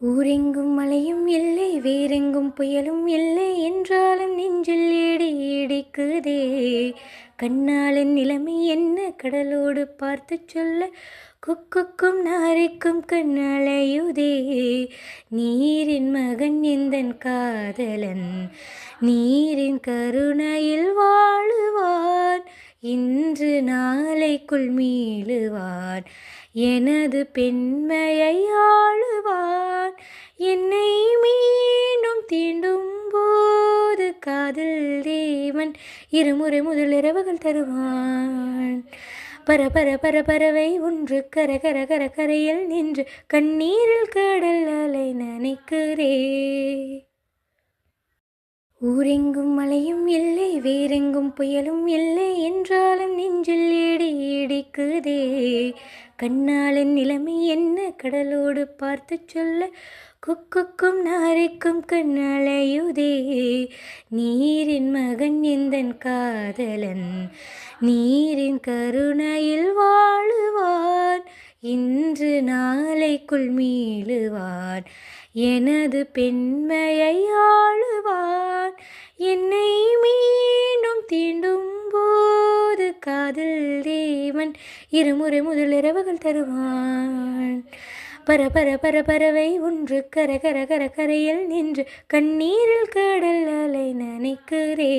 ஊரெங்கும் மழையும் இல்லை, வேறெங்கும் புயலும் இல்லை என்றாலும் நெஞ்சில் இடி இடிக்குதே. கண்ணாளன் நிலைமை என்ன கடலோடு பார்த்து சொல்ல, கொக்குக்கும் நாரைக்கும் கண்ணலையுதே. நீரின் மகன் எந்தன் காதலன், நீரின் கருணையில் வாழுவான். இன்று நாளைக்குள் மீளுவான், எனது பெண்மையை ஆளுவான். என்னை மீண்டும் தீண்டும் போது காதல் தேவன் இருமுறை முதலிரவுகள் தருவான். பரபர பறவை ஒன்று கர கர கர கரையில் நின்று கண்ணீரில் கடல் அலை நனைக்கிறே. ஊரெங்கும் மழையும் இல்லை, வேறெங்கும் புயலும் இல்லை என்றாலும் நெஞ்சில் இடி இடிக்குதே. கண்ணாளன் நிலைமை என்ன கடலோடு பார்த்து சொல்ல, கொக்குக்கும் நாரைக்கும் கண்ணலையுதே. நீரின் மகன் எந்தன் காதலன், நீரின் கருணையில் வாழுவான். இன்று நாளைக்குள் மீளுவான், எனது பெண்மையை ஆளுவான். என்னை மீண்டும் தீண்டும் போது காதல் தேவன் இருமுறை முதலிரவுகள் தருவான். பரபர பறவை ஒன்று கர கர கர கரையில் நின்று கண்ணீரில் கடல் அலை நனைக்கிறே.